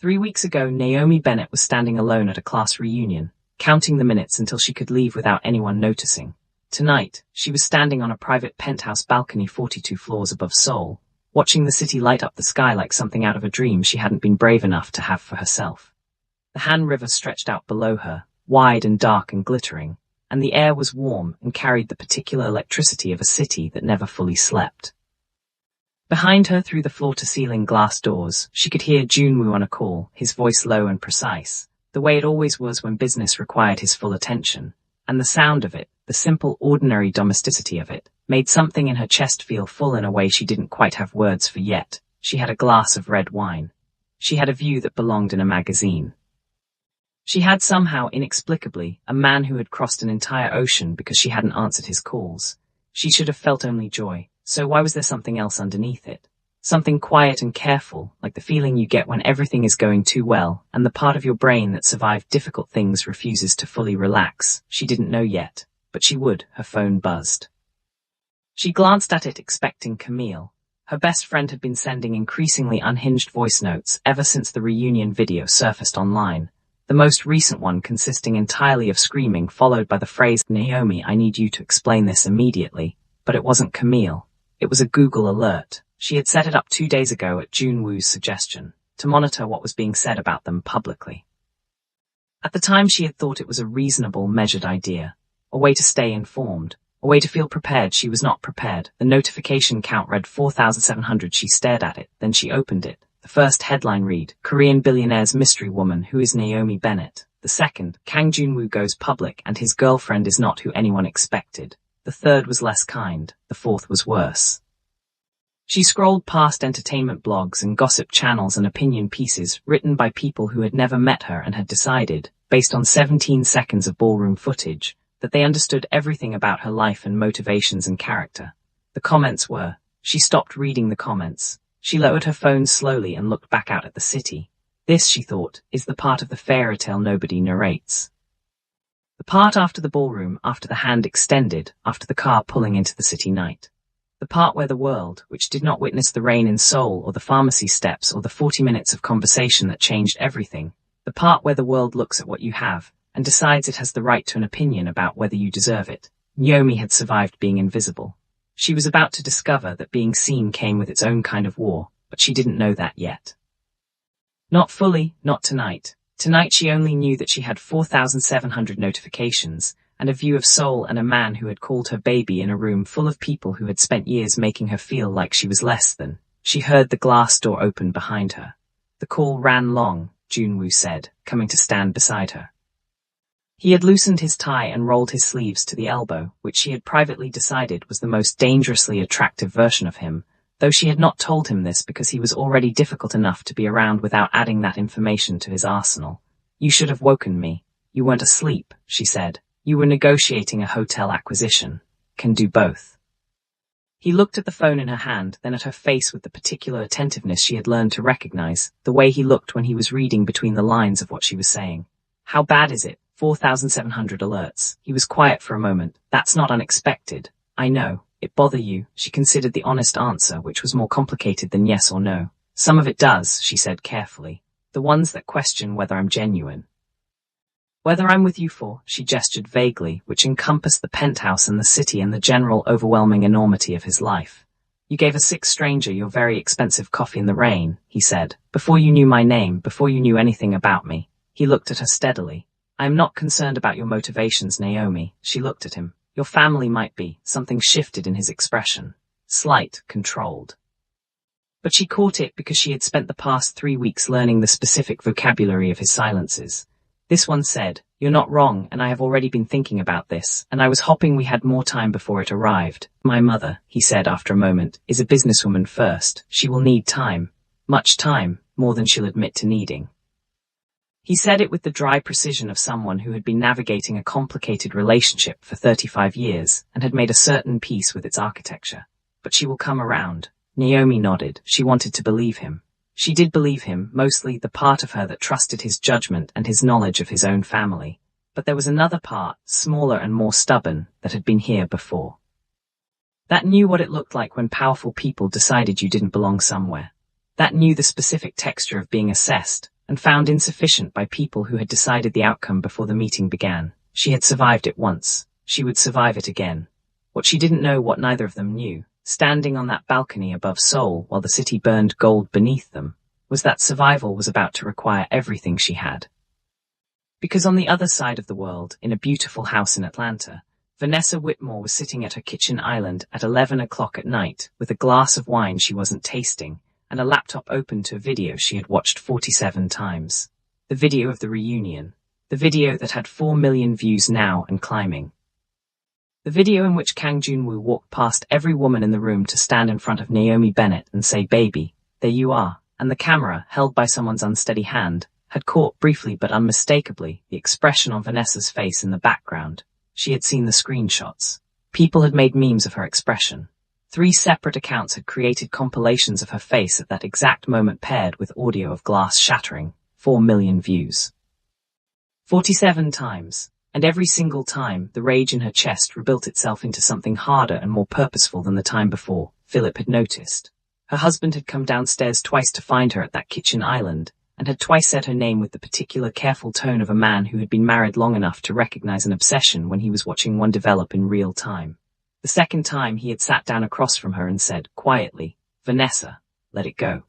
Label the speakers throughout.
Speaker 1: 3 weeks ago, Naomi Bennett was standing alone at a class reunion, counting the minutes until she could leave without anyone noticing. Tonight, she was standing on a private penthouse balcony 42 floors above Seoul, watching the city light up the sky like something out of a dream she hadn't been brave enough to have for herself. The Han River stretched out below her, wide and dark and glittering, and the air was warm and carried the particular electricity of a city that never fully slept. Behind her, through the floor-to-ceiling glass doors, she could hear Junwoo on a call, his voice low and precise, the way it always was when business required his full attention, and the sound of it, the simple, ordinary domesticity of it, made something in her chest feel full in a way she didn't quite have words for yet. She had a glass of red wine. She had a view that belonged in a magazine. She had somehow, inexplicably, a man who had crossed an entire ocean because she hadn't answered his calls. She should have felt only joy. So why was there something else underneath it? Something quiet and careful, like the feeling you get when everything is going too well, and the part of your brain that survived difficult things refuses to fully relax. She didn't know yet, but she would. Her phone buzzed. She glanced at it, expecting Camille. Her best friend had been sending increasingly unhinged voice notes ever since the reunion video surfaced online, the most recent one consisting entirely of screaming followed by the phrase, "Naomi, I need you to explain this immediately." But it wasn't Camille. It was a Google alert. She had set it up 2 days ago at Junwoo's suggestion, to monitor what was being said about them publicly. At the time she had thought it was a reasonable, measured idea, a way to stay informed, a way to feel prepared. She was not prepared. The notification count read 4,700. She stared at it, then she opened it. The first headline read, "Korean billionaire's mystery woman who is Naomi Bennett." The second, "Kang Junwoo goes public and his girlfriend is not who anyone expected." The third was less kind, the fourth was worse. She scrolled past entertainment blogs and gossip channels and opinion pieces written by people who had never met her and had decided, based on 17 seconds of ballroom footage, that they understood everything about her life and motivations and character. The comments were. She stopped reading the comments. She lowered her phone slowly and looked back out at the city. This, she thought, is the part of the fairy tale nobody narrates. The part after the ballroom, after the hand extended, after the car pulling into the city night. The part where the world, which did not witness the rain in Seoul or the pharmacy steps or the 40 minutes of conversation that changed everything. The part where the world looks at what you have and decides it has the right to an opinion about whether you deserve it. Naomi had survived being invisible. She was about to discover that being seen came with its own kind of war, but she didn't know that yet. Not fully, not tonight. Tonight she only knew that she had 4,700 notifications, and a view of Seoul and a man who had called her baby in a room full of people who had spent years making her feel like she was less than. She heard the glass door open behind her. The call ran long, Junwoo said, coming to stand beside her. He had loosened his tie and rolled his sleeves to the elbow, which she had privately decided was the most dangerously attractive version of him, though she had not told him this because he was already difficult enough to be around without adding that information to his arsenal. "You should have woken me. You weren't asleep," she said. "You were negotiating a hotel acquisition. Can do both." He looked at the phone in her hand, then at her face with the particular attentiveness she had learned to recognize, the way he looked when he was reading between the lines of what she was saying. "How bad is it? 4,700 alerts." He was quiet for a moment. "That's not unexpected. I know. It bother you?" She considered the honest answer, which was more complicated than yes or no. "Some of it does," she said carefully. "The ones that question whether I'm genuine. Whether I'm with you for," she gestured vaguely, which encompassed the penthouse and the city and the general overwhelming enormity of his life. "You gave a sick stranger your very expensive coffee in the rain," he said, "before you knew my name, before you knew anything about me." He looked at her steadily. "I am not concerned about your motivations, Naomi." She looked at him. "Your family might be." Something shifted in his expression. Slight, controlled. But she caught it because she had spent the past 3 weeks learning the specific vocabulary of his silences. This one said, "You're not wrong, and I have already been thinking about this, and I was hoping we had more time before it arrived." "My mother," he said after a moment, "is a businesswoman first. She will need time. Much time, more than she'll admit to needing." He said it with the dry precision of someone who had been navigating a complicated relationship for 35 years and had made a certain peace with its architecture. "But she will come around." Naomi nodded. She wanted to believe him. She did believe him, mostly the part of her that trusted his judgment and his knowledge of his own family. But there was another part, smaller and more stubborn, that had been here before. That knew what it looked like when powerful people decided you didn't belong somewhere. That knew the specific texture of being assessed, and found insufficient by people who had decided the outcome before the meeting began. She had survived it once. She would survive it again. What she didn't know, what neither of them knew, standing on that balcony above Seoul while the city burned gold beneath them, was that survival was about to require everything she had. Because on the other side of the world, in a beautiful house in Atlanta, Vanessa Whitmore was sitting at her kitchen island at 11 o'clock at night with a glass of wine she wasn't tasting and a laptop open to a video she had watched 47 times. The video of the reunion. The video that had 4 million views now and climbing. The video in which Kang Junwoo walked past every woman in the room to stand in front of Naomi Bennett and say, "Baby, there you are," and the camera, held by someone's unsteady hand, had caught briefly but unmistakably the expression on Vanessa's face in the background. She had seen the screenshots. People had made memes of her expression. 3 separate accounts had created compilations of her face at that exact moment paired with audio of glass shattering. 4 million views. 47 times. And every single time, the rage in her chest rebuilt itself into something harder and more purposeful than the time before. Philip had noticed. Her husband had come downstairs twice to find her at that kitchen island, and had twice said her name with the particular careful tone of a man who had been married long enough to recognize an obsession when he was watching one develop in real time. The second time he had sat down across from her and said, quietly, "Vanessa, let it go."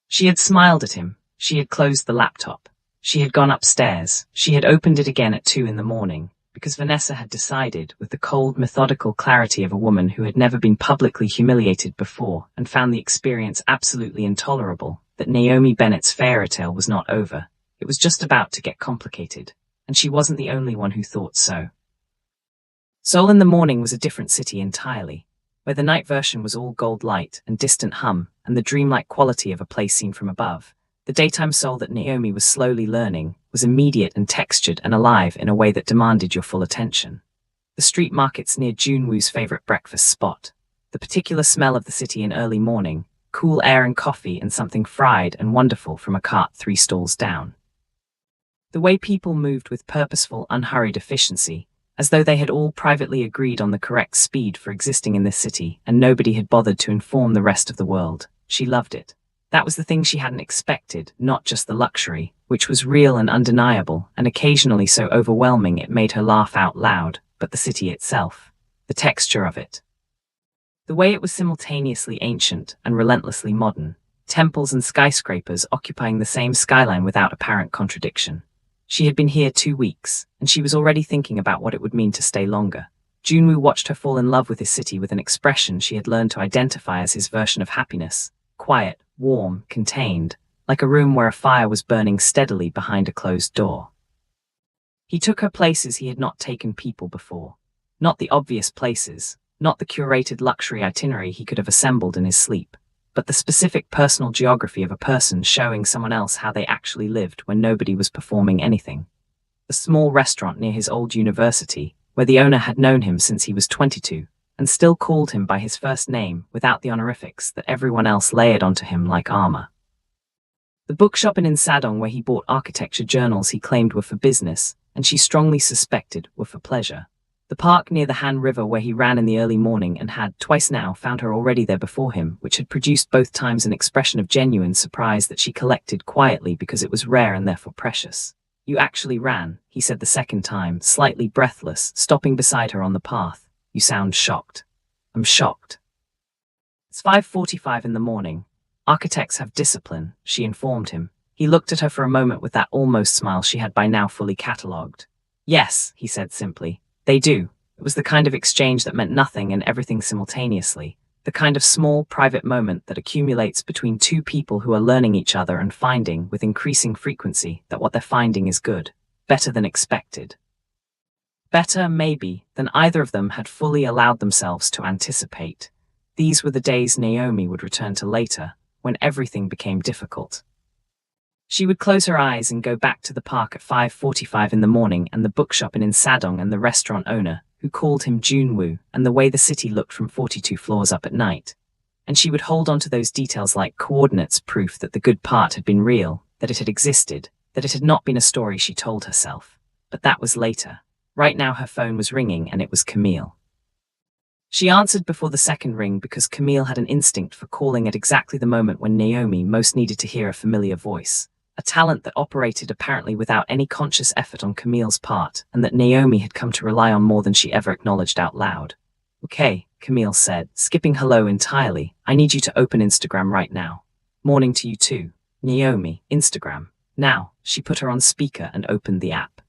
Speaker 1: She had smiled at him. She had closed the laptop. She had gone upstairs. She had opened it again at 2 in the morning, because Vanessa had decided, with the cold, methodical clarity of a woman who had never been publicly humiliated before and found the experience absolutely intolerable, that Naomi Bennett's fairy tale was not over. It was just about to get complicated, and she wasn't the only one who thought so. Seoul in the morning was a different city entirely, where the night version was all gold light and distant hum and the dreamlike quality of a place seen from above. The daytime Seoul that Naomi was slowly learning was immediate and textured and alive in a way that demanded your full attention. The street markets near Junwoo's favorite breakfast spot, the particular smell of the city in early morning, cool air and coffee and something fried and wonderful from a cart 3 stalls down. The way people moved with purposeful, unhurried efficiency, as though they had all privately agreed on the correct speed for existing in this city and nobody had bothered to inform the rest of the world. She loved it. That was the thing she hadn't expected, not just the luxury, which was real and undeniable and occasionally so overwhelming it made her laugh out loud, but the city itself, the texture of it. The way it was simultaneously ancient and relentlessly modern, temples and skyscrapers occupying the same skyline without apparent contradiction. She had been here 2 weeks, and she was already thinking about what it would mean to stay longer. Junwoo watched her fall in love with his city with an expression she had learned to identify as his version of happiness. Quiet, warm, contained, like a room where a fire was burning steadily behind a closed door. He took her places he had not taken people before. Not the obvious places, not the curated luxury itinerary he could have assembled in his sleep, but the specific personal geography of a person showing someone else how they actually lived when nobody was performing anything. The small restaurant near his old university, where the owner had known him since he was 22, and still called him by his first name without the honorifics that everyone else layered onto him like armor. The bookshop in Insadong where he bought architecture journals he claimed were for business, and she strongly suspected were for pleasure. The park near the Han River where he ran in the early morning and had, twice now, found her already there before him, which had produced both times an expression of genuine surprise that she collected quietly because it was rare and therefore precious. "You actually ran," he said the second time, slightly breathless, stopping beside her on the path. "You sound shocked." "I'm shocked." "It's 5:45 in the morning. Architects have discipline," she informed him. He looked at her for a moment with that almost smile she had by now fully catalogued. "Yes," he said simply. "They do." It was the kind of exchange that meant nothing and everything simultaneously, the kind of small, private moment that accumulates between 2 people who are learning each other and finding, with increasing frequency, that what they're finding is good, better than expected. Better, maybe, than either of them had fully allowed themselves to anticipate. These were the days Naomi would return to later, when everything became difficult. She would close her eyes and go back to the park at 5:45 in the morning and the bookshop in Insadong and the restaurant owner, who called him Junwoo, and the way the city looked from 42 floors up at night. And she would hold on to those details like coordinates, proof that the good part had been real, that it had existed, that it had not been a story she told herself. But that was later. Right now her phone was ringing and it was Camille. She answered before the second ring because Camille had an instinct for calling at exactly the moment when Naomi most needed to hear a familiar voice. a talent that operated apparently without any conscious effort on Camille's part, and that Naomi had come to rely on more than she ever acknowledged out loud. Okay, Camille said, skipping hello entirely. I need you to open Instagram right now. Morning to you too. Naomi, Instagram. Now, she put her on speaker and opened the app.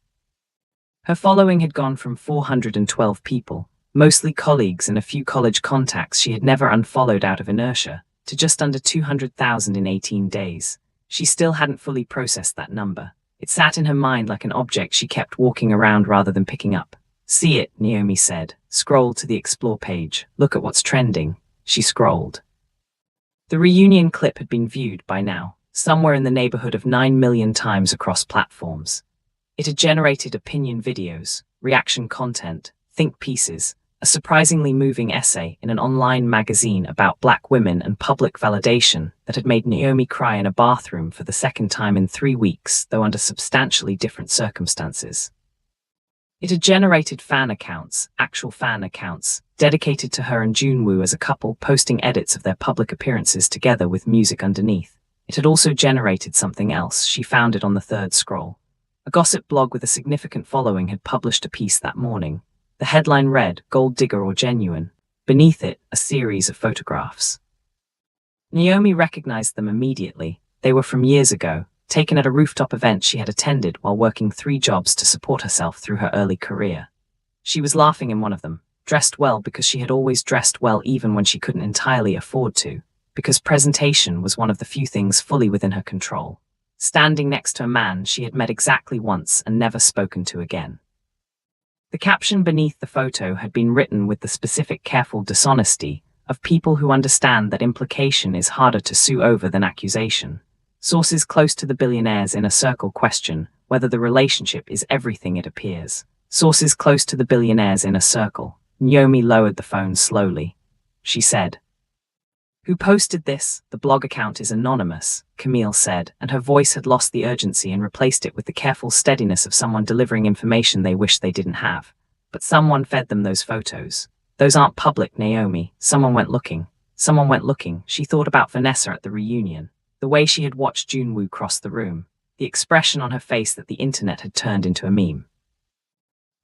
Speaker 1: Her following had gone from 412 people, mostly colleagues and a few college contacts she had never unfollowed out of inertia, to just under 200,000 in 18 days. She still hadn't fully processed that number. It sat in her mind like an object she kept walking around rather than picking up. See it, Naomi said. Scroll to the explore page. Look at what's trending. She scrolled. The reunion clip had been viewed by now, somewhere in the neighborhood of 9 million times across platforms. It had generated opinion videos, reaction content, think pieces, a surprisingly moving essay in an online magazine about Black women and public validation that had made Naomi cry in a bathroom for the second time in 3 weeks, though under substantially different circumstances. It had generated fan accounts, actual fan accounts, dedicated to her and Junwoo as a couple, posting edits of their public appearances together with music underneath. It had also generated something else. She found it on the third scroll. A gossip blog with a significant following had published a piece that morning. The headline read, Gold Digger or Genuine. Beneath it, a series of photographs. Naomi recognized them immediately. They were from years ago, taken at a rooftop event she had attended while working 3 jobs to support herself through her early career. She was laughing in one of them, dressed well because she had always dressed well even when she couldn't entirely afford to, because presentation was one of the few things fully within her control. Standing next to a man she had met exactly once and never spoken to again. The caption beneath the photo had been written with the specific careful dishonesty of people who understand that implication is harder to sue over than accusation. Sources close to the billionaire's inner circle question whether the relationship is everything it appears. Sources close to the billionaire's inner circle. Naomi lowered the phone slowly. She said, Who posted this? The blog account is anonymous, Camille said, and her voice had lost the urgency and replaced it with the careful steadiness of someone delivering information they wish they didn't have. But someone fed them those photos. Those aren't public, Naomi. Someone went looking. Someone went looking. She thought about Vanessa at the reunion. The way she had watched Junwoo cross the room. The expression on her face that the internet had turned into a meme.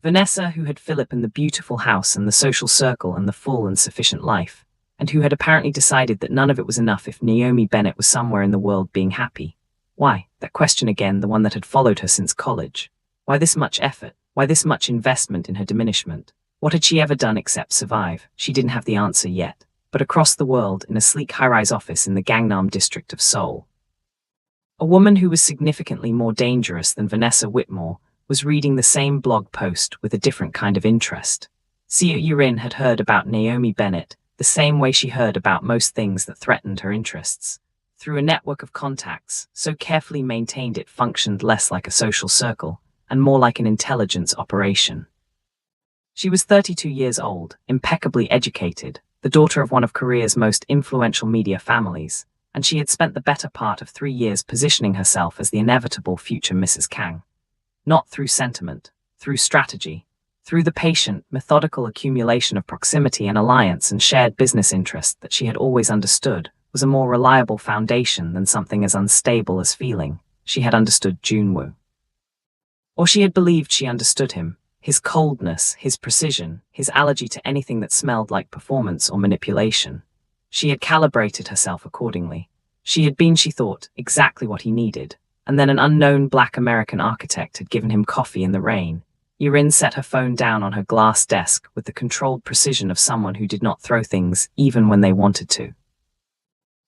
Speaker 1: Vanessa, who had Philip and the beautiful house and the social circle and the full and sufficient life, and who had apparently decided that none of it was enough if Naomi Bennett was somewhere in the world being happy. Why? That question again, the one that had followed her since college. Why this much effort? Why this much investment in her diminishment? What had she ever done except survive? She didn't have the answer yet. But across the world, in a sleek high-rise office in the Gangnam district of Seoul, a woman who was significantly more dangerous than Vanessa Whitmore was reading the same blog post with a different kind of interest. Seo Yurin had heard about Naomi Bennett the same way she heard about most things that threatened her interests. Through a network of contacts, so carefully maintained it functioned less like a social circle and more like an intelligence operation. She was 32 years old, impeccably educated, the daughter of one of Korea's most influential media families, and she had spent the better part of 3 years positioning herself as the inevitable future Mrs. Kang. Not through sentiment, through strategy, through the patient, methodical accumulation of proximity and alliance and shared business interest that she had always understood was a more reliable foundation than something as unstable as feeling. She had understood Junwoo. Or she had believed she understood him. His coldness, his precision, his allergy to anything that smelled like performance or manipulation. She had calibrated herself accordingly. She had been, she thought, exactly what he needed. And then an unknown Black American architect had given him coffee in the rain. Yurin set her phone down on her glass desk with the controlled precision of someone who did not throw things even when they wanted to.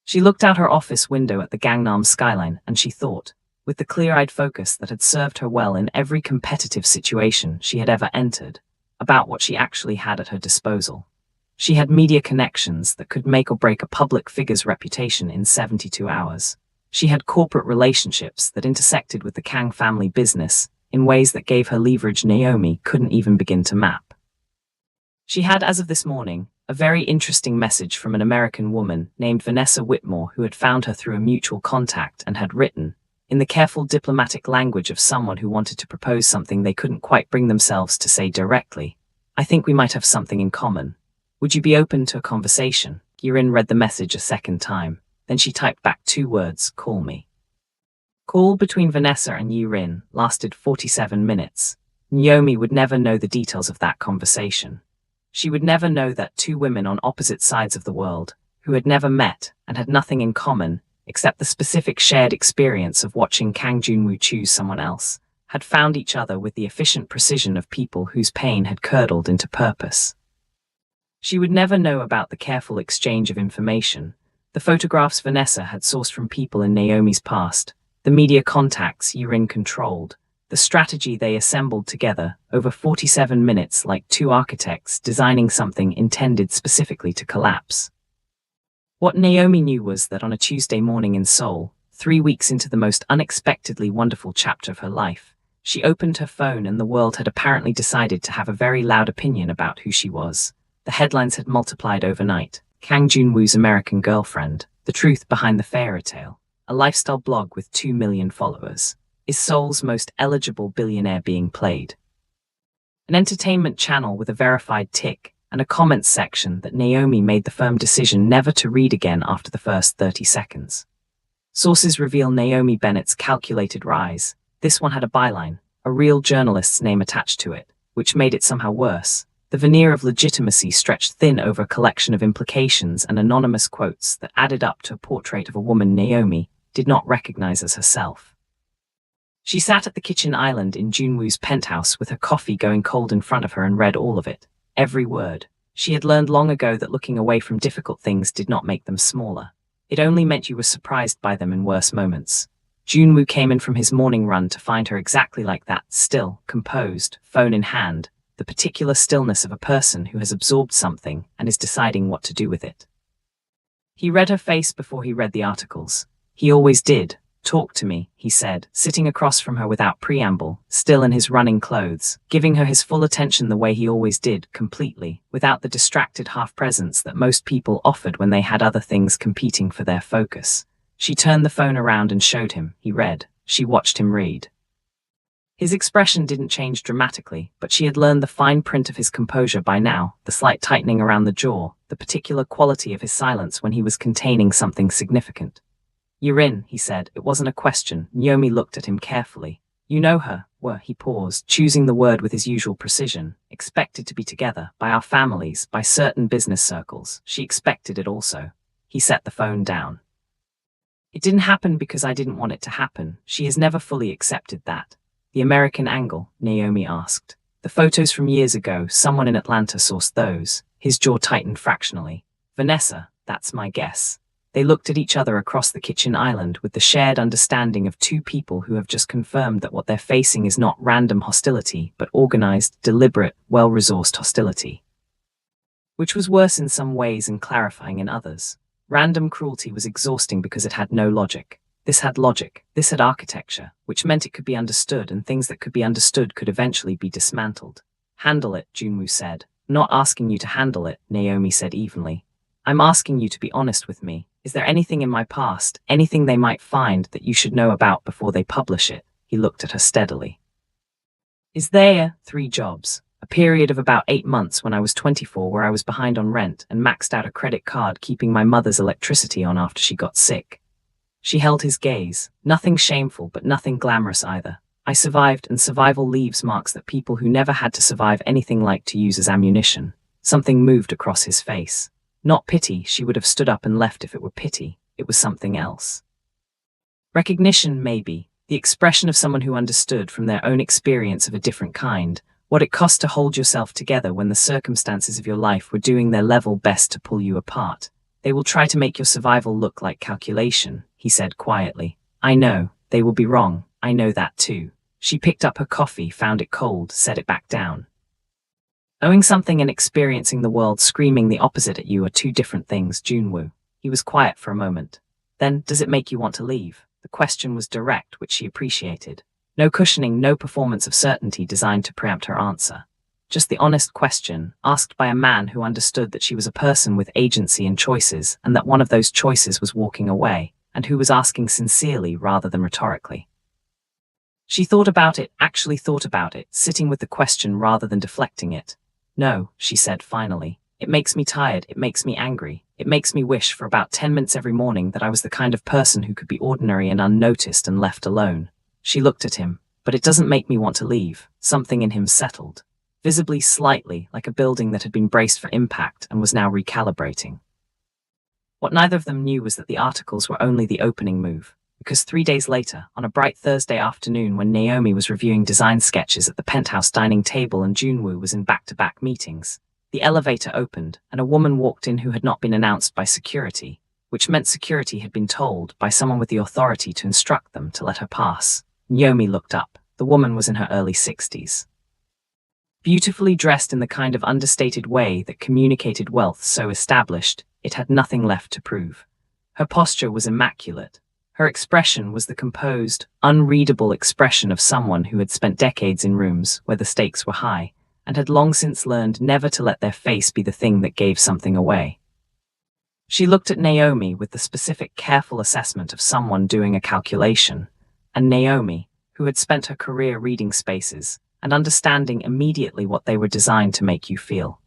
Speaker 1: She looked out her office window at the Gangnam skyline and she thought, with the clear-eyed focus that had served her well in every competitive situation she had ever entered, about what she actually had at her disposal. She had media connections that could make or break a public figure's reputation in 72 hours. She had corporate relationships that intersected with the Kang family business in ways that gave her leverage Naomi couldn't even begin to map. She had, as of this morning, a very interesting message from an American woman named Vanessa Whitmore who had found her through a mutual contact and had written, in the careful diplomatic language of someone who wanted to propose something they couldn't quite bring themselves to say directly, I think we might have something in common. Would you be open to a conversation? Yurin read the message a second time. Then she typed back 2 words, call me. Call between Vanessa and Yirin lasted 47 minutes. Naomi would never know the details of that conversation. She would never know that two women on opposite sides of the world, who had never met and had nothing in common except the specific shared experience of watching Kang Junwoo choose someone else, had found each other with the efficient precision of people whose pain had curdled into purpose. She would never know about the careful exchange of information, the photographs Vanessa had sourced from people in Naomi's past, the media contacts Yirin controlled, the strategy they assembled together over 47 minutes like two architects designing something intended specifically to collapse. What Naomi knew was that on a Tuesday morning in Seoul, 3 weeks into the most unexpectedly wonderful chapter of her life, she opened her phone and the world had apparently decided to have a very loud opinion about who she was. The headlines had multiplied overnight. Kang Junwoo's American girlfriend, the truth behind the fairy tale, a lifestyle blog with 2 million followers, is Seoul's most eligible billionaire being played. An entertainment channel with a verified tick and a comments section that Naomi made the firm decision never to read again after the first 30 seconds. Sources reveal Naomi Bennett's calculated rise. This one had a byline, a real journalist's name attached to it, which made it somehow worse. The veneer of legitimacy stretched thin over a collection of implications and anonymous quotes that added up to a portrait of a woman Naomi did not recognize as herself. She sat at the kitchen island in Junwoo's penthouse with her coffee going cold in front of her and read all of it, every word. She had learned long ago that looking away from difficult things did not make them smaller. It only meant you were surprised by them in worse moments. Junwoo came in from his morning run to find her exactly like that, still, composed, phone in hand, the particular stillness of a person who has absorbed something and is deciding what to do with it. He read her face before he read the articles. He always did. Talk to me, he said, sitting across from her without preamble, still in his running clothes, giving her his full attention the way he always did, completely, without the distracted half-presence that most people offered when they had other things competing for their focus. She turned the phone around and showed him. He read. She watched him read. His expression didn't change dramatically, but she had learned the fine print of his composure by now, the slight tightening around the jaw, the particular quality of his silence when he was containing something significant. Yirin, he said. It wasn't a question. Naomi looked at him carefully. You know her, he paused, choosing the word with his usual precision. Expected to be together, by our families, by certain business circles. She expected it also. He set the phone down. It didn't happen because I didn't want it to happen. She has never fully accepted that. The American angle, Naomi asked. The photos from years ago, someone in Atlanta sourced those. His jaw tightened fractionally. Vanessa, that's my guess. They looked at each other across the kitchen island with the shared understanding of two people who have just confirmed that what they're facing is not random hostility, but organized, deliberate, well-resourced hostility. Which was worse in some ways and clarifying in others. Random cruelty was exhausting because it had no logic. This had logic, this had architecture, which meant it could be understood, and things that could be understood could eventually be dismantled. Handle it, Junwoo said. Not asking you to handle it, Naomi said evenly. I'm asking you to be honest with me. Is there anything in my past, anything they might find that you should know about before they publish it? He looked at her steadily. Is there 3 jobs? A period of about 8 months when I was 24 where I was behind on rent and maxed out a credit card keeping my mother's electricity on after she got sick. She held his gaze. Nothing shameful, but nothing glamorous either. I survived, and survival leaves marks that people who never had to survive anything like to use as ammunition. Something moved across his face. Not pity, she would have stood up and left if it were pity. It was something else. Recognition, maybe. The expression of someone who understood from their own experience of a different kind, what it cost to hold yourself together when the circumstances of your life were doing their level best to pull you apart. They will try to make your survival look like calculation, he said quietly. I know, they will be wrong, I know that too. She picked up her coffee, found it cold, set it back down. Knowing something and experiencing the world screaming the opposite at you are two different things, Junwoo. He was quiet for a moment. Then, does it make you want to leave? The question was direct, which she appreciated. No cushioning, no performance of certainty designed to preempt her answer. Just the honest question, asked by a man who understood that she was a person with agency and choices, and that one of those choices was walking away, and who was asking sincerely rather than rhetorically. She thought about it, actually thought about it, sitting with the question rather than deflecting it. No, she said finally. It makes me tired, it makes me angry. It makes me wish for about 10 minutes every morning that I was the kind of person who could be ordinary and unnoticed and left alone. She looked at him. But it doesn't make me want to leave. Something in him settled, visibly slightly, like a building that had been braced for impact and was now recalibrating. What neither of them knew was that the articles were only the opening move, because 3 days later, on a bright Thursday afternoon when Naomi was reviewing design sketches at the penthouse dining table and Junwoo was in back-to-back meetings, the elevator opened and a woman walked in who had not been announced by security, which meant security had been told by someone with the authority to instruct them to let her pass. Naomi looked up. The woman was in her early 60s. Beautifully dressed in the kind of understated way that communicated wealth so established, it had nothing left to prove. Her posture was immaculate. Her expression was the composed, unreadable expression of someone who had spent decades in rooms where the stakes were high, and had long since learned never to let their face be the thing that gave something away. She looked at Naomi with the specific, careful assessment of someone doing a calculation, and Naomi, who had spent her career reading spaces and understanding immediately what they were designed to make you feel,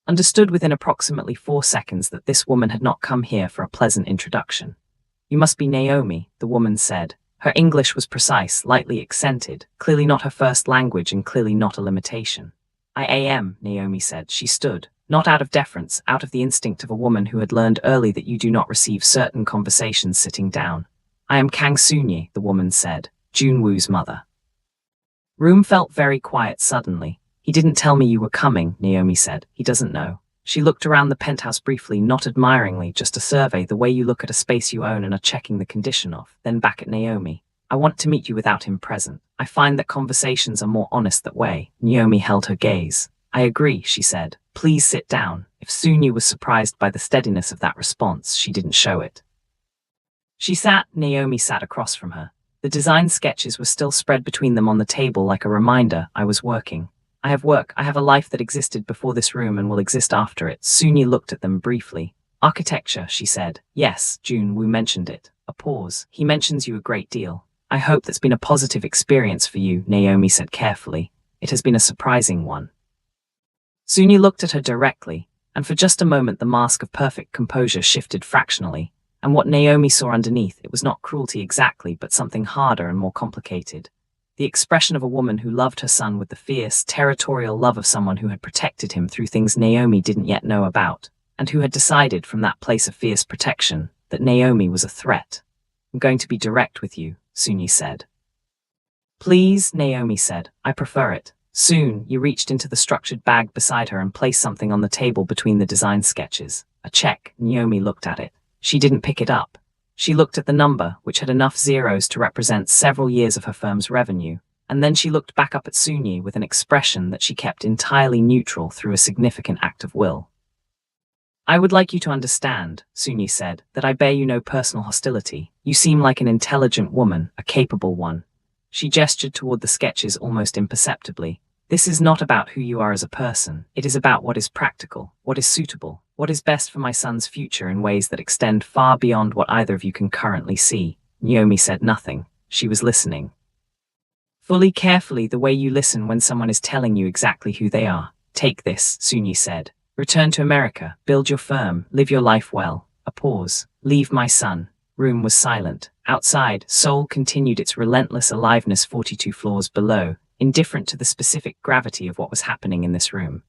Speaker 1: understood within approximately 4 seconds that this woman had not come here for a pleasant introduction. "You must be Naomi," the woman said. Her English was precise, lightly accented, clearly not her first language and clearly not a limitation. "I am," Naomi said. She stood, not out of deference, out of the instinct of a woman who had learned early that you do not receive certain conversations sitting down. "I am Kang Soon-yi," the woman said. Junwoo's mother. Room felt very quiet suddenly. "He didn't tell me you were coming," Naomi said. "He doesn't know." She looked around the penthouse briefly, not admiringly, just a survey, the way you look at a space you own and are checking the condition of, then back at Naomi. "I want to meet you without him present. I find that conversations are more honest that way." Naomi held her gaze. "I agree," she said. "Please sit down." If Soon-yi was surprised by the steadiness of that response, she didn't show it. She sat. Naomi sat across from her. The design sketches were still spread between them on the table like a reminder. "I was working. I have work. I have a life that existed before this room and will exist after it." Soon-yi looked at them briefly. "Architecture," she said. "Yes, Junwoo mentioned it." A pause. "He mentions you a great deal. I hope that's been a positive experience for you," Naomi said carefully. "It has been a surprising one." Soon-yi looked at her directly, and for just a moment the mask of perfect composure shifted fractionally. And what Naomi saw underneath, it was not cruelty exactly, but something harder and more complicated. The expression of a woman who loved her son with the fierce, territorial love of someone who had protected him through things Naomi didn't yet know about, and who had decided from that place of fierce protection that Naomi was a threat. "I'm going to be direct with you," Soon-yi said. "Please," Naomi said. "I prefer it." Soon-yi reached into the structured bag beside her and placed something on the table between the design sketches. A check. Naomi looked at it. She didn't pick it up. She looked at the number, which had enough zeros to represent several years of her firm's revenue, and then she looked back up at Soon-yi with an expression that she kept entirely neutral through a significant act of will. "I would like you to understand," Soon-yi said, "that I bear you no personal hostility. You seem like an intelligent woman, a capable one." She gestured toward the sketches almost imperceptibly. "This is not about who you are as a person. It is about what is practical, what is suitable, what is best for my son's future in ways that extend far beyond what either of you can currently see." Naomi said nothing. She was listening. Fully, carefully, the way you listen when someone is telling you exactly who they are. "Take this," Soon-yi said. "Return to America, build your firm, live your life well." A pause. "Leave my son." Room was silent. Outside, Seoul continued its relentless aliveness 42 floors below, indifferent to the specific gravity of what was happening in this room.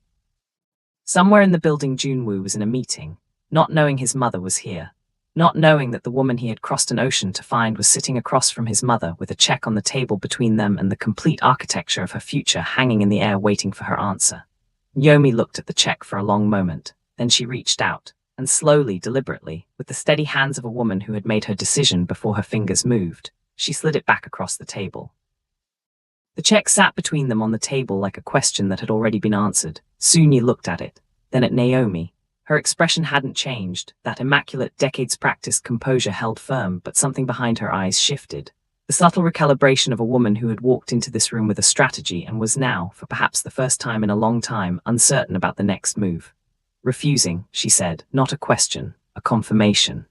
Speaker 1: Somewhere in the building, Junwoo was in a meeting, not knowing his mother was here, not knowing that the woman he had crossed an ocean to find was sitting across from his mother with a check on the table between them and the complete architecture of her future hanging in the air waiting for her answer. Naomi looked at the check for a long moment, then she reached out, and slowly, deliberately, with the steady hands of a woman who had made her decision before her fingers moved, she slid it back across the table. The check sat between them on the table like a question that had already been answered. Soon-yi looked at it, then at Naomi. Her expression hadn't changed. That immaculate, decades-practiced composure held firm, but something behind her eyes shifted. The subtle recalibration of a woman who had walked into this room with a strategy and was now, for perhaps the first time in a long time, uncertain about the next move. "Refusing," she said, not a question, a confirmation.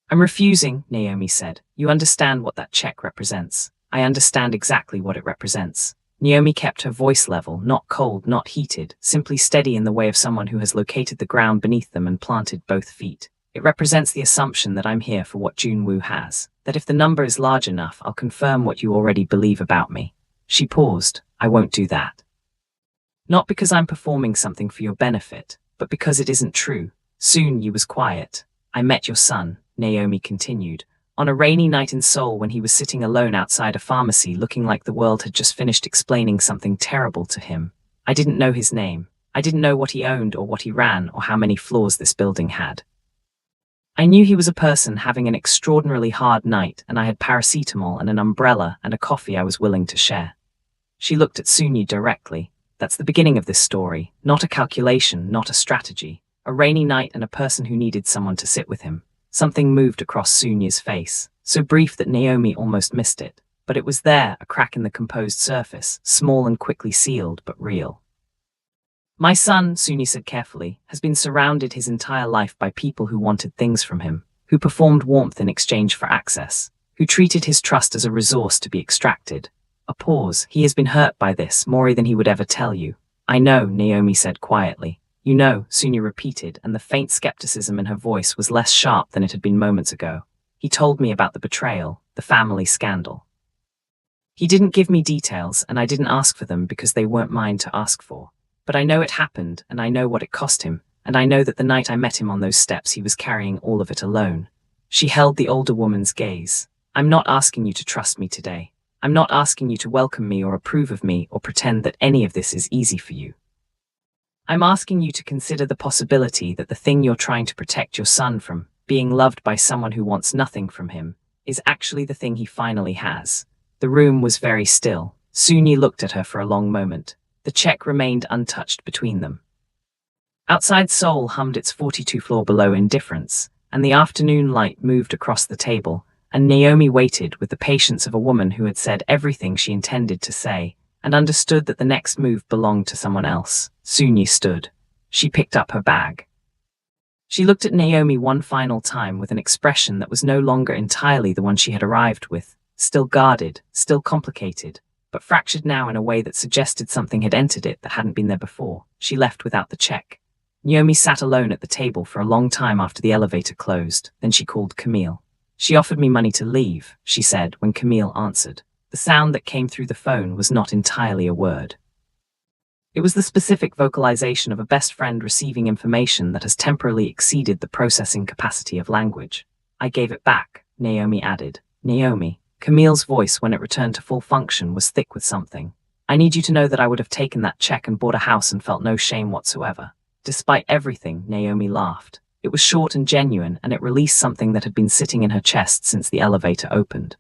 Speaker 1: "I'm refusing," Naomi said. "You understand what that check represents." "I understand exactly what it represents." Naomi kept her voice level, not cold, not heated, simply steady in the way of someone who has located the ground beneath them and planted both feet. It represents the assumption that I'm here for what Junwoo has, that if the number is large enough, I'll confirm what you already believe about me. She paused. I won't do that. Not because I'm performing something for your benefit, but because it isn't true. Soon you was quiet. I met your son, Naomi continued, on a rainy night in Seoul when he was sitting alone outside a pharmacy looking like the world had just finished explaining something terrible to him. I didn't know his name. I didn't know what he owned or what he ran or how many floors this building had. I knew he was a person having an extraordinarily hard night, and I had paracetamol and an umbrella and a coffee I was willing to share. She looked at Sunyi directly. That's the beginning of this story, not a calculation, not a strategy. A rainy night and a person who needed someone to sit with him. Something moved across Sunyi's face, so brief that Naomi almost missed it. But it was there, a crack in the composed surface, small and quickly sealed, but real. My son, Sunyi said carefully, has been surrounded his entire life by people who wanted things from him, who performed warmth in exchange for access, who treated his trust as a resource to be extracted. A pause. He has been hurt by this, more than he would ever tell you. I know, Naomi said quietly. You know, Sunyi repeated, and the faint skepticism in her voice was less sharp than it had been moments ago. He told me about the betrayal, the family scandal. He didn't give me details, and I didn't ask for them because they weren't mine to ask for. But I know it happened, and I know what it cost him, and I know that the night I met him on those steps he was carrying all of it alone. She held the older woman's gaze. I'm not asking you to trust me today. I'm not asking you to welcome me or approve of me or pretend that any of this is easy for you. I'm asking you to consider the possibility that the thing you're trying to protect your son from, being loved by someone who wants nothing from him, is actually the thing he finally has. The room was very still. Sunyi looked at her for a long moment. The check remained untouched between them. Outside Seoul hummed its 42 floor below indifference, and the afternoon light moved across the table, and Naomi waited with the patience of a woman who had said everything she intended to say, and understood that the next move belonged to someone else. Sunyi stood. She picked up her bag. She looked at Naomi one final time with an expression that was no longer entirely the one she had arrived with, still guarded, still complicated, but fractured now in a way that suggested something had entered it that hadn't been there before. She left without the check. Naomi sat alone at the table for a long time after the elevator closed. Then she called Camille. She offered me money to leave, she said when Camille answered. The sound that came through the phone was not entirely a word. It was the specific vocalization of a best friend receiving information that has temporarily exceeded the processing capacity of language. I gave it back, Naomi added. Naomi. Camille's voice, when it returned to full function, was thick with something. I need you to know that I would have taken that check and bought a house and felt no shame whatsoever. Despite everything, Naomi laughed. It was short and genuine, and it released something that had been sitting in her chest since the elevator opened.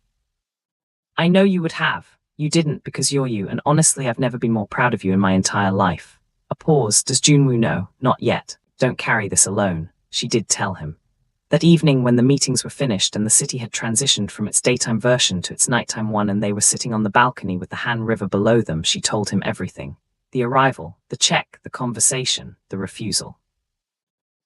Speaker 1: I know you would have. You didn't because you're you, and honestly I've never been more proud of you in my entire life. A pause. Does Junwoo know? Not yet. Don't carry this alone. She did tell him. That evening when the meetings were finished and the city had transitioned from its daytime version to its nighttime one and they were sitting on the balcony with the Han River below them, she told him everything. The arrival, the check, the conversation, the refusal.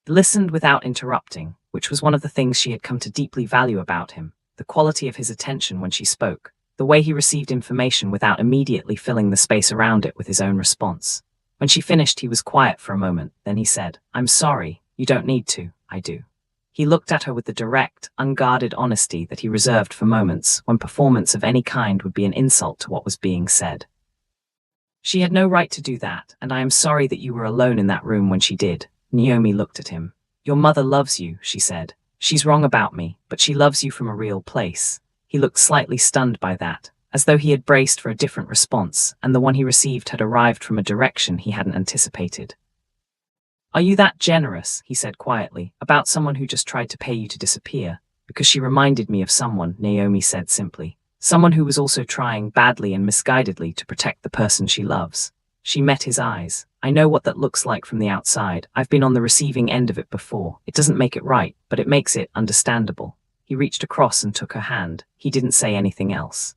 Speaker 1: He listened without interrupting, which was one of the things she had come to deeply value about him, the quality of his attention when she spoke, the way he received information without immediately filling the space around it with his own response. When she finished, he was quiet for a moment, then he said, I'm sorry, you don't need to, I do. He looked at her with the direct, unguarded honesty that he reserved for moments when performance of any kind would be an insult to what was being said. She had no right to do that, and I am sorry that you were alone in that room when she did. Naomi looked at him. Your mother loves you, she said. She's wrong about me, but she loves you from a real place. He looked slightly stunned by that, as though he had braced for a different response, and the one he received had arrived from a direction he hadn't anticipated. Are you that generous, he said quietly, about someone who just tried to pay you to disappear? Because she reminded me of someone, Naomi said simply. Someone who was also trying badly and misguidedly to protect the person she loves. She met his eyes. I know what that looks like from the outside. I've been on the receiving end of it before. It doesn't make it right, but it makes it understandable. He reached across and took her hand. He didn't say anything else.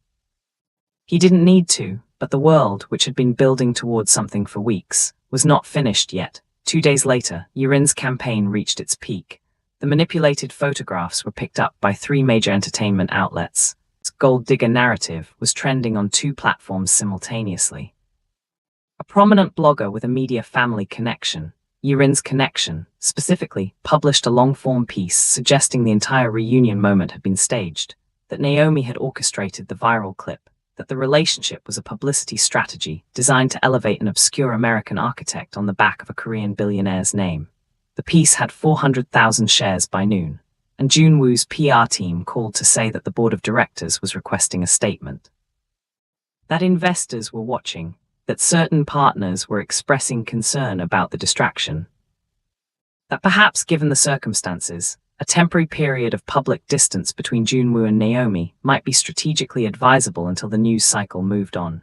Speaker 1: He didn't need to, but the world, which had been building towards something for weeks, was not finished yet. 2 days later, Yurin's campaign reached its peak. The manipulated photographs were picked up by 3 major entertainment outlets. gold digger narrative was trending on two platforms simultaneously. A prominent blogger with a media family connection, Yirin's Connection, specifically published a long-form piece suggesting the entire reunion moment had been staged, that Naomi had orchestrated the viral clip, that the relationship was a publicity strategy designed to elevate an obscure American architect on the back of a Korean billionaire's name. The piece had 400,000 shares by noon, and Junwoo's PR team called to say that the board of directors was requesting a statement. That investors were watching, that certain partners were expressing concern about the distraction. That perhaps given the circumstances, a temporary period of public distance between Junwoo and Naomi might be strategically advisable until the news cycle moved on.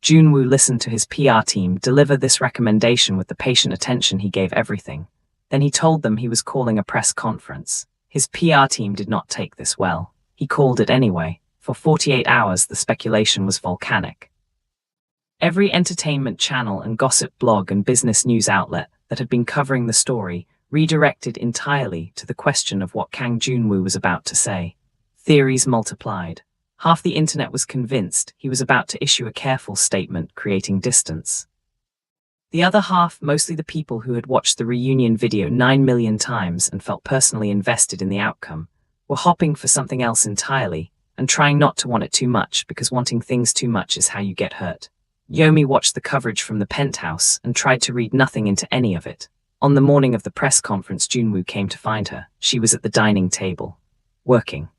Speaker 1: Junwoo listened to his PR team deliver this recommendation with the patient attention he gave everything. Then he told them he was calling a press conference. His PR team did not take this well. He called it anyway. For 48 hours the speculation was volcanic. Every entertainment channel and gossip blog and business news outlet that had been covering the story redirected entirely to the question of what Kang Junwoo was about to say. Theories multiplied. Half the internet was convinced he was about to issue a careful statement creating distance. The other half, mostly the people who had watched the reunion video 9 million times and felt personally invested in the outcome, were hopping for something else entirely and trying not to want it too much because wanting things too much is how you get hurt. Yomi watched the coverage from the penthouse and tried to read nothing into any of it. On the morning of the press conference, Junwoo came to find her. She was at the dining table, working.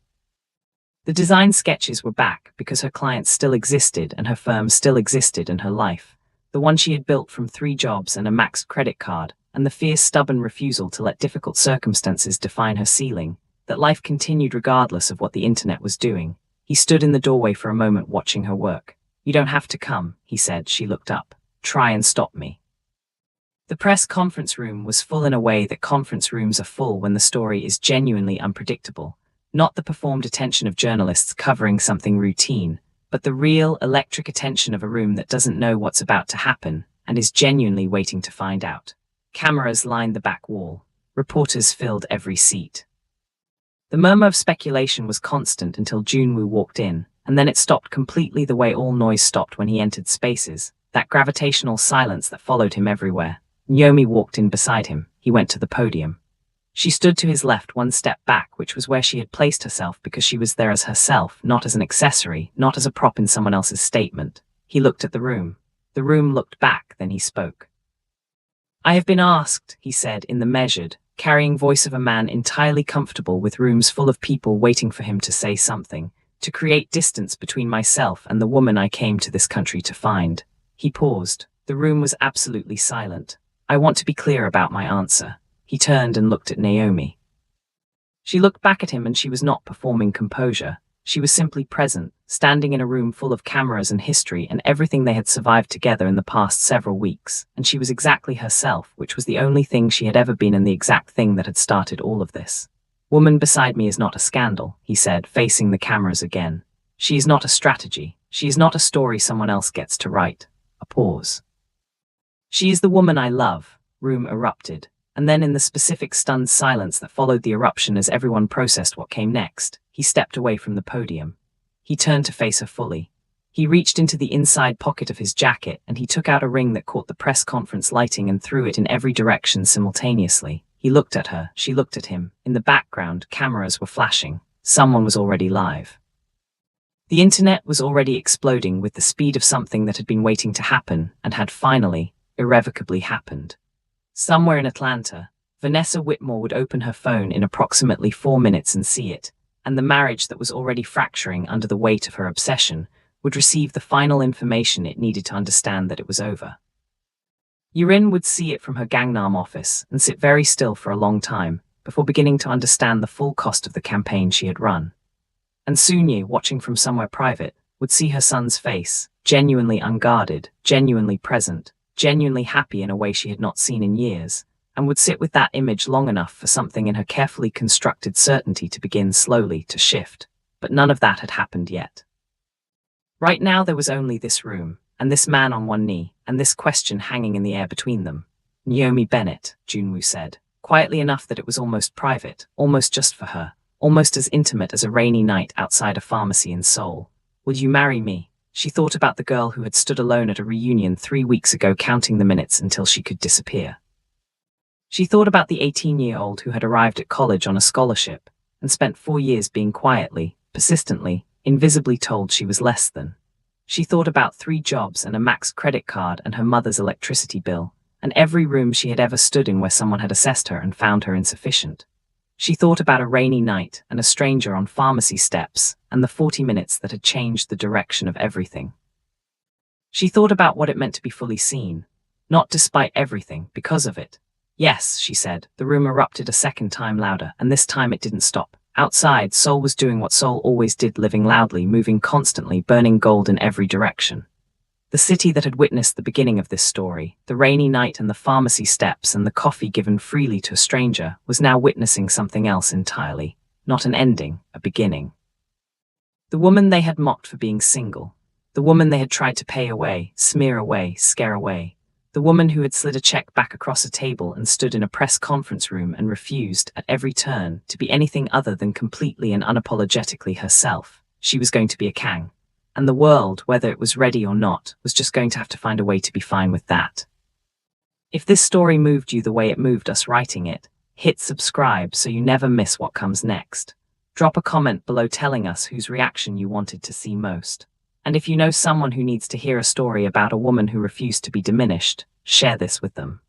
Speaker 1: The design sketches were back because her clients still existed and her firm still existed in her life. The one she had built from 3 jobs and a max credit card, and the fierce, stubborn refusal to let difficult circumstances define her ceiling, that life continued regardless of what the internet was doing. He stood in the doorway for a moment watching her work. "You don't have to come," he said. She looked up. "Try and stop me." The press conference room was full in a way that conference rooms are full when the story is genuinely unpredictable, not the performed attention of journalists covering something routine, but the real, electric attention of a room that doesn't know what's about to happen and is genuinely waiting to find out. Cameras lined the back wall. Reporters filled every seat. The murmur of speculation was constant until Junwoo walked in, and then it stopped completely the way all noise stopped when he entered spaces, that gravitational silence that followed him everywhere. Naomi walked in beside him. He went to the podium. She stood to his left, one step back, which was where she had placed herself because she was there as herself, not as an accessory, not as a prop in someone else's statement. He looked at the room. The room looked back, then he spoke. "I have been asked," he said in the measured, carrying voice of a man entirely comfortable with rooms full of people waiting for him to say something, "to create distance between myself and the woman I came to this country to find." He paused. The room was absolutely silent. "I want to be clear about my answer." He turned and looked at Naomi. She looked back at him and she was not performing composure. She was simply present, standing in a room full of cameras and history and everything they had survived together in the past several weeks, and she was exactly herself, which was the only thing she had ever been and the exact thing that had started all of this. "Woman beside me is not a scandal," he said, facing the cameras again. "She is not a strategy. She is not a story someone else gets to write." A pause. "She is the woman I love," room erupted. And then in the specific stunned silence that followed the eruption as everyone processed what came next, he stepped away from the podium. He turned to face her fully. He reached into the inside pocket of his jacket and he took out a ring that caught the press conference lighting and threw it in every direction simultaneously. He looked at her, she looked at him. In the background, cameras were flashing. Someone was already live. The internet was already exploding with the speed of something that had been waiting to happen and had finally, irrevocably happened. Somewhere in Atlanta, Vanessa Whitmore would open her phone in approximately 4 minutes and see it, and the marriage that was already fracturing under the weight of her obsession would receive the final information it needed to understand that it was over. Yirin would see it from her Gangnam office and sit very still for a long time before beginning to understand the full cost of the campaign she had run. And Sunye, watching from somewhere private, would see her son's face, genuinely unguarded, genuinely present, genuinely happy in a way she had not seen in years, and would sit with that image long enough for something in her carefully constructed certainty to begin slowly to shift. But none of that had happened yet. Right now there was only this room, and this man on one knee, and this question hanging in the air between them. "Naomi Bennett," Junwoo said, quietly enough that it was almost private, almost just for her. almost as intimate as a rainy night outside a pharmacy in Seoul. Will you marry me? She thought about the girl who had stood alone at a reunion 3 weeks ago, counting the minutes until she could disappear. She thought about the 18-year-old who had arrived at college on a scholarship and spent 4 years being quietly, persistently, invisibly told she was less than. She thought about 3 jobs and a max credit card and her mother's electricity bill, and every room she had ever stood in where someone had assessed her and found her insufficient. She thought about a rainy night and a stranger on pharmacy steps and the 40 minutes that had changed the direction of everything. She thought about what it meant to be fully seen, not despite everything, because of it. Yes, she said. The room erupted a second time, louder, and this time it didn't stop. Outside, Seoul was doing what Seoul always did, living loudly, moving constantly, burning gold in every direction. The city that had witnessed the beginning of this story, the rainy night and the pharmacy steps and the coffee given freely to a stranger, was now witnessing something else entirely. Not an ending, a beginning. The woman they had mocked for being single. The woman they had tried to pay away, smear away, scare away. The woman who had slid a check back across a table and stood in a press conference room and refused, at every turn, to be anything other than completely and unapologetically herself. She was going to be a Kang. And the world, whether it was ready or not, was just going to have to find a way to be fine with that. If this story moved you the way it moved us writing it, hit subscribe so you never miss what comes next. Drop a comment below telling us whose reaction you wanted to see most. And if you know someone who needs to hear a story about a woman who refused to be diminished, share this with them.